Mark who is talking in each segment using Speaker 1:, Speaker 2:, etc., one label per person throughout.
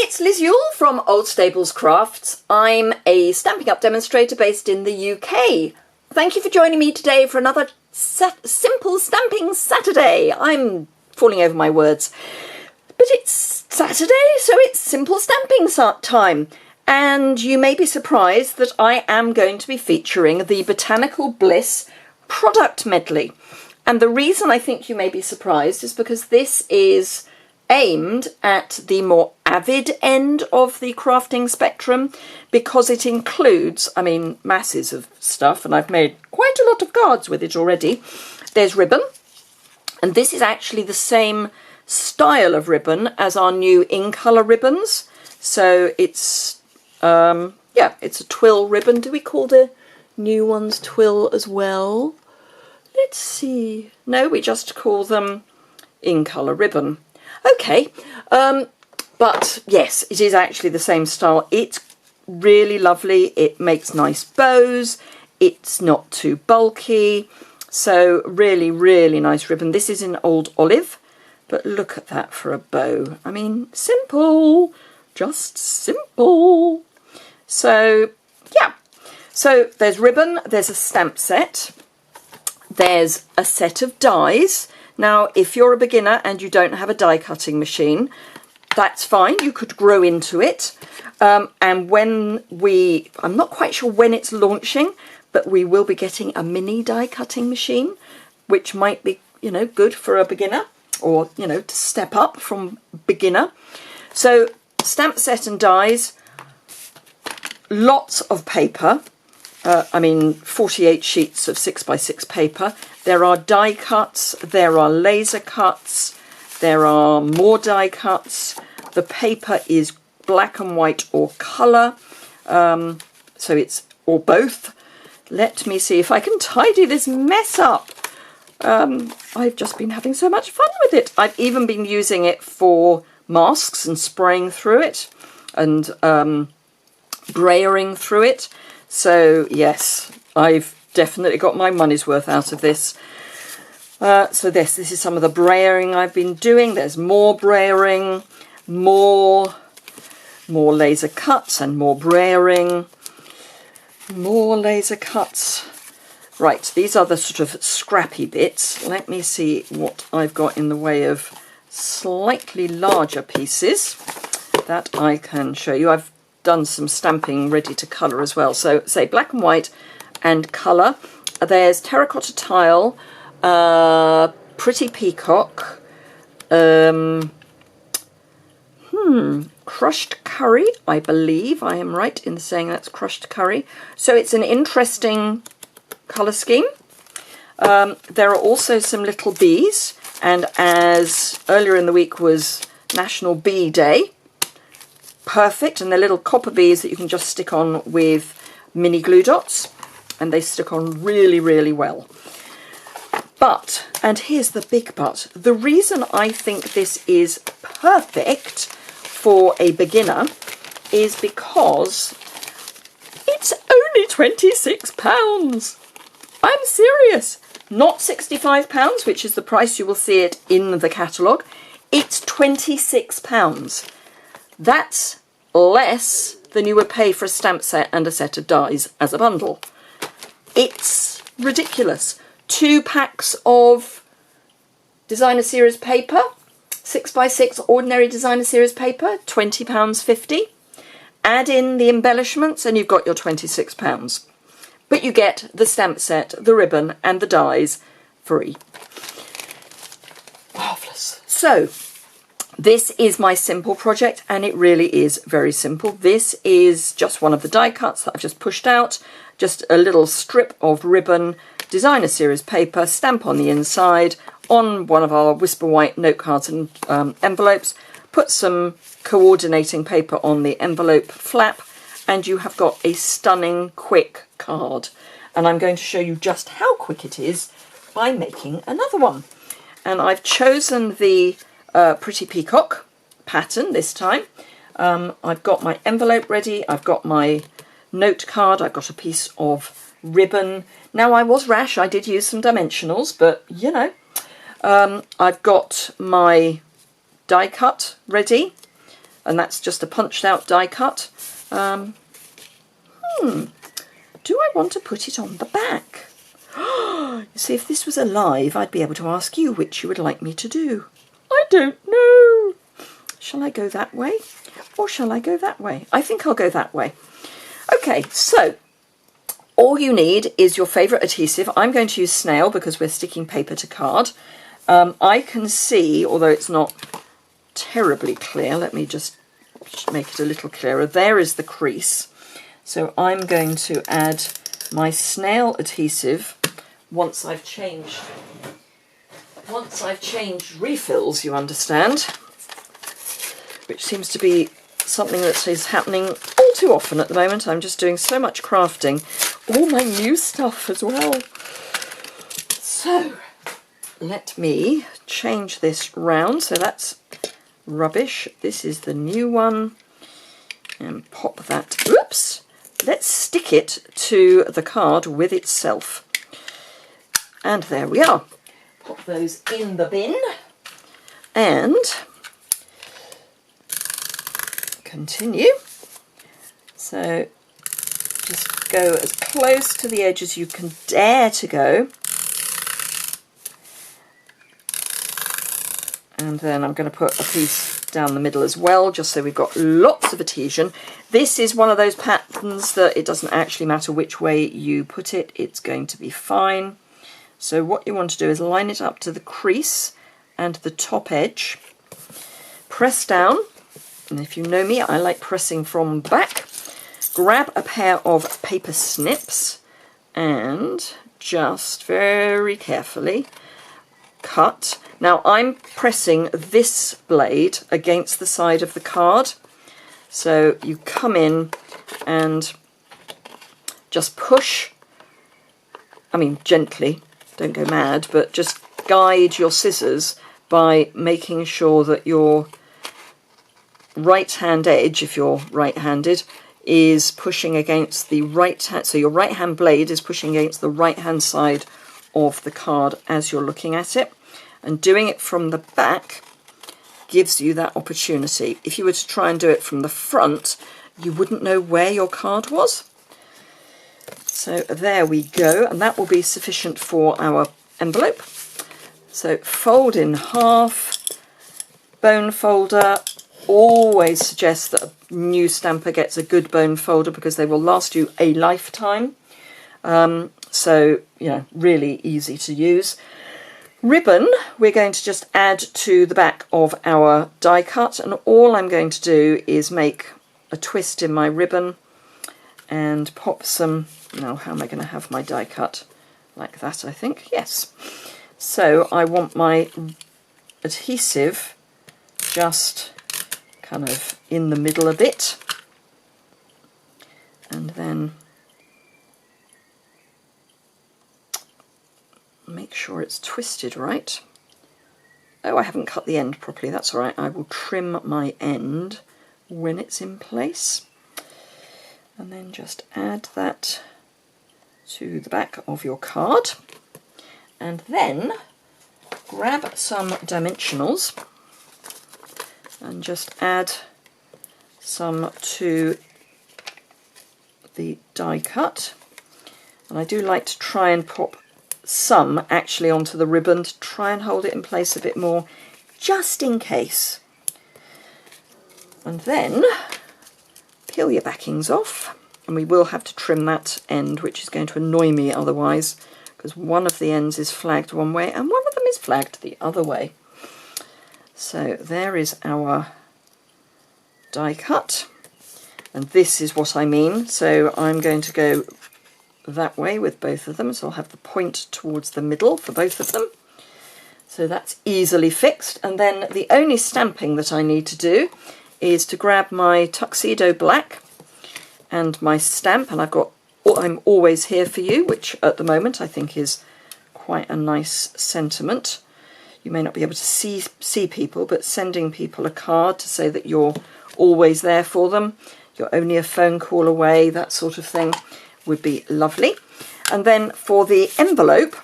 Speaker 1: it's Liz Yuille from Old Stables Crafts. I'm a Stampin' Up! Demonstrator based in the UK. Thank you for joining me today for another Simple Stamping Saturday. I'm falling over my words. But it's Saturday, so it's Simple Stamping time. And you may be surprised that I am going to be featuring the Botanical Bliss product medley. And the reason I think you may be surprised is because this is aimed at the more avid end of the crafting spectrum, because it includes, I mean, masses of stuff, and I've made quite a lot of cards with it already. There's ribbon, and this is actually the same style of ribbon as our new in colour ribbons. So it's yeah, it's a twill ribbon. Do we call the new ones twill as well? Let's see. No, we just call them in colour ribbon. Okay, but yes, it is actually the same style. It's really lovely. It makes nice bows. It's not too bulky. So really, really nice ribbon. This is in Old Olive, but look at that for a bow. I mean, simple, just simple. So yeah, so there's ribbon, there's a stamp set, there's a set of dies. Now, if you're a beginner and you don't have a die cutting machine, that's fine. You could grow into it. And when I'm not quite sure when it's launching, but we will be getting a mini die cutting machine, which might be, you know, good for a beginner, or, you know, to step up from beginner. So stamp set and dies, lots of paper. I mean, 48 sheets of 6x6 paper. There are die cuts, there are laser cuts, there are more die cuts. The paper is black and white or colour, so it's or both. Let me see if I can tidy this mess up. I've just been having so much fun with it. I've even been using it for masks and spraying through it and brayering through it. So yes, I've definitely got my money's worth out of this. So this is some of the brayering I've been doing. There's more brayering, more laser cuts and more brayering, more laser cuts. Right, these are the sort of scrappy bits. Let me see what I've got in the way of slightly larger pieces that I can show you. I've done some stamping ready to colour as well. So say black and white and colour. There's terracotta tile, pretty peacock, crushed curry, I believe I am right in saying that's crushed curry. So it's an interesting colour scheme. There are also some little bees, and as earlier in the week was National Bee Day, perfect, and they're little copper bees that you can just stick on with mini glue dots, and they stick on really, really well. But, and here's the big but, the reason I think this is perfect for a beginner is because it's only £26. I'm serious. Not £65, which is the price you will see it in the catalogue. It's £26. That's less than you would pay for a stamp set and a set of dies as a bundle. It's ridiculous. 2 packs of designer series paper, 6x6 ordinary designer series paper, £20.50. Add in the embellishments and you've got your £26. But you get the stamp set, the ribbon and the dies free. Marvellous. So this is my simple project, and it really is very simple. This is just one of the die cuts that I've just pushed out, just a little strip of ribbon, designer series paper, stamp on the inside, on one of our Whisper White note cards and envelopes, put some coordinating paper on the envelope flap, and you have got a stunning quick card. And I'm going to show you just how quick it is by making another one. And I've chosen the Pretty Peacock pattern this time. I've got my envelope ready, I've got my note card, I've got a piece of ribbon. Now I was rash, I did use some dimensionals, but you know. I've got my die cut ready. and that's just a punched out die cut. Do I want to put it on the back? You see, if this was alive, I'd be able to ask you which you would like me to do. I don't know. Shall I go that way or shall I go that way? I think I'll go that way. Okay, so all you need is your favourite adhesive. I'm going to use snail because we're sticking paper to card. I can see, although it's not terribly clear, let me just make it a little clearer. There is the crease. So I'm going to add my snail adhesive once I've changed refills, you understand, which seems to be something that is happening all too often at the moment. I'm just doing so much crafting, all my new stuff as well. So let me change this round. So that's rubbish. This is the new one. And pop that. Oops. Let's stick it to the card with itself. And there we are. Pop those in the bin. And continue. So just go as close to the edge as you can dare to go. And then I'm going to put a piece down the middle as well, just so we've got lots of adhesion. This is one of those patterns that it doesn't actually matter which way you put it, it's going to be fine. So what you want to do is line it up to the crease and the top edge. Press down, and if you know me, I like pressing from the back. Grab a pair of paper snips and just very carefully cut. Now I'm pressing this blade against the side of the card, so you come in and just push, I mean gently, don't go mad, but just guide your scissors by making sure that your right hand edge, if you're right-handed, is pushing against the right hand, so your right hand blade is pushing against the right hand side of the card as you're looking at it. And doing it from the back gives you that opportunity. If you were to try and do it from the front, you wouldn't know where your card was. So there we go, and that will be sufficient for our envelope. So fold in half, bone folder. Always suggest that a new stamper gets a good bone folder because they will last you a lifetime. So, you know, really easy to use. Ribbon, we're going to just add to the back of our die cut, and all I'm going to do is make a twist in my ribbon and pop some, now how am I going to have my die cut? Like that, I think, yes. So I want my adhesive just kind of in the middle a bit, and then make sure it's twisted right. Oh, I haven't cut the end properly, that's all right. I will trim my end when it's in place. And then just add that to the back of your card. And then grab some dimensionals and just add some to the die cut. And I do like to try and pop some actually onto the ribbon to try and hold it in place a bit more, just in case. And then peel your backings off, and we will have to trim that end, which is going to annoy me otherwise, because one of the ends is flagged one way and one of them is flagged the other way. So there is our die cut, and this is what I mean. So I'm going to go that way with both of them, so I'll have the point towards the middle for both of them. So that's easily fixed, and then the only stamping that I need to do is to grab my tuxedo black and my stamp, and I've got I'm always here for you, which at the moment I think is quite a nice sentiment. You may not be able to see people, but sending people a card to say that you're always there for them, you're only a phone call away, that sort of thing, would be lovely. And then for the envelope,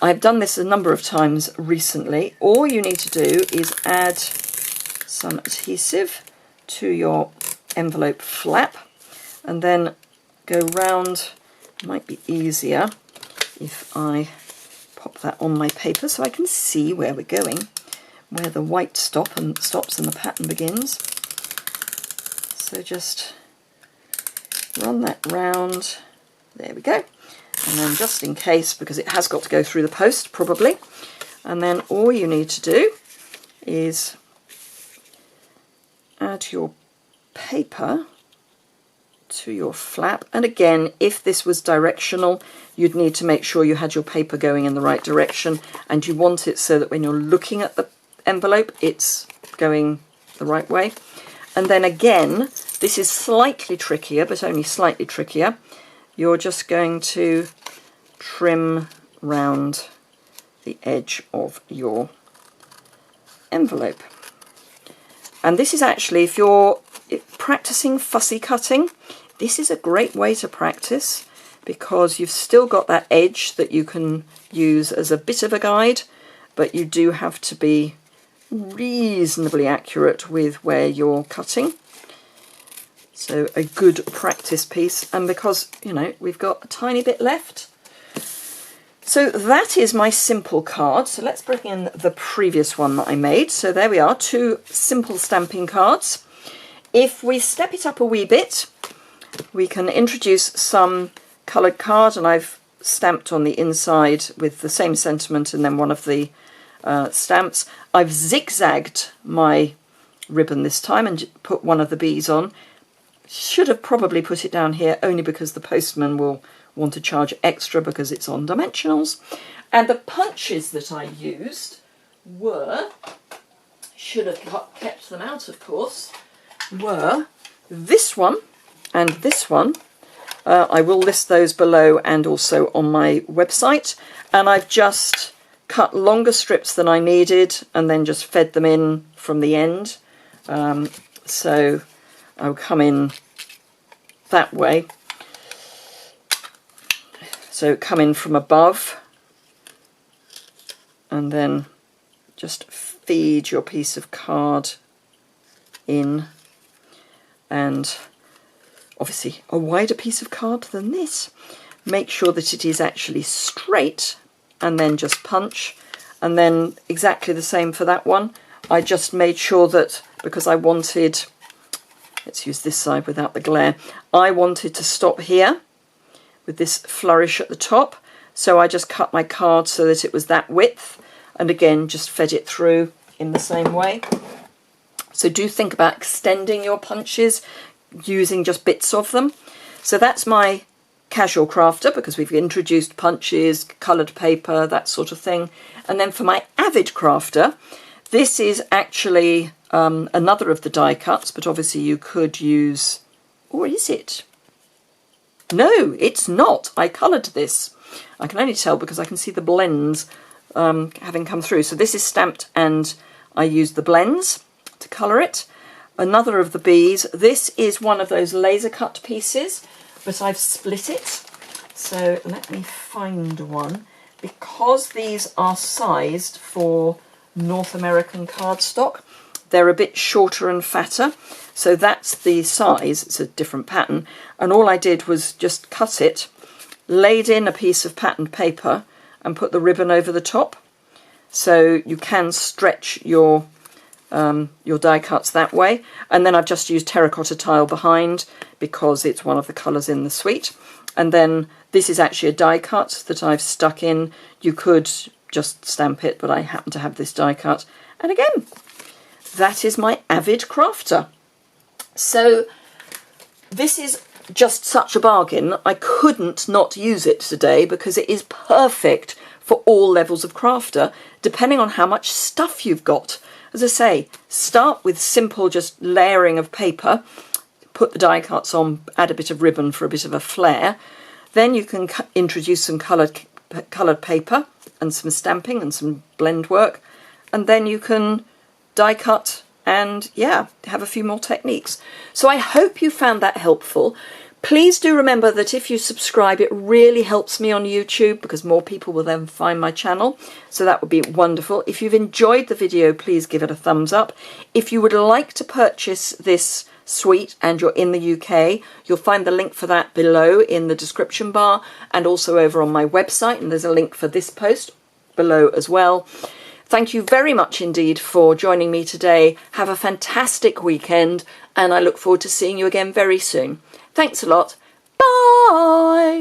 Speaker 1: I've done this a number of times recently. All you need to do is add some adhesive to your envelope flap, and then go round. It might be easier if I pop that on my paper so I can see where we're going, where the white stops and the pattern begins. So just run that round. There we go. And then just in case, because it has got to go through the post probably, and then all you need to do is add your paper to your flap. And again, if this was directional, you'd need to make sure you had your paper going in the right direction, and you want it so that when you're looking at the envelope it's going the right way. And then again, this is slightly trickier, but only slightly trickier. You're just going to trim round the edge of your envelope. And this is actually, if you're practicing fussy cutting, this is a great way to practice, because you've still got that edge that you can use as a bit of a guide, but you do have to be reasonably accurate with where you're cutting. So a good practice piece, and because, you know, we've got a tiny bit left. So that is my simple card. So let's bring in the previous one that I made. So there we are, 2 simple stamping cards. If we step it up a wee bit, we can introduce some coloured card, and I've stamped on the inside with the same sentiment and then one of the stamps. I've zigzagged my ribbon this time and put one of the bees on. Should have probably put it down here, only because the postman will want to charge extra because it's on dimensionals. And the punches that I used were, should have kept them out of course, were this one and this one. I will list those below and also on my website. And I've just cut longer strips than I needed and then just fed them in from the end. So I'll come in that way. So come in from above and then just feed your piece of card in, and obviously a wider piece of card than this. Make sure that it is actually straight and then just punch, and then exactly the same for that one. I just made sure that, because I wanted, let's use this side without the glare, I wanted to stop here with this flourish at the top, so I just cut my card so that it was that width, and again just fed it through in the same way. So do think about extending your punches using just bits of them. So that's my casual crafter, because we've introduced punches, coloured paper, that sort of thing. And then for my avid crafter, this is actually another of the die cuts, but obviously you could use, or is it? No, it's not. I coloured this. I can only tell because I can see the blends having come through. So this is stamped and I used the blends to colour it. Another of the bees. This is one of those laser cut pieces, but I've split it. So let me find one. Because these are sized for North American cardstock, they're a bit shorter and fatter. So that's the size. It's a different pattern. And all I did was just cut it, laid in a piece of patterned paper and put the ribbon over the top. So you can stretch your die cuts that way. And then I've just used terracotta tile behind because it's one of the colours in the suite. And then this is actually a die cut that I've stuck in. You could just stamp it, but I happen to have this die cut. And again, that is my avid crafter. So this is just such a bargain. I couldn't not use it today because it is perfect for all levels of crafter, depending on how much stuff you've got. As I say, start with simple just layering of paper, put the die cuts on, add a bit of ribbon for a bit of a flair. Then you can introduce some coloured paper and some stamping and some blend work, and then you can die cut and, yeah, have a few more techniques. So I hope you found that helpful. Please do remember that if you subscribe, it really helps me on YouTube because more people will then find my channel. So that would be wonderful. If you've enjoyed the video, please give it a thumbs up. If you would like to purchase this suite and you're in the UK, you'll find the link for that below in the description bar and also over on my website. And there's a link for this post below as well. Thank you very much indeed for joining me today. Have a fantastic weekend and I look forward to seeing you again very soon. Thanks a lot. Bye.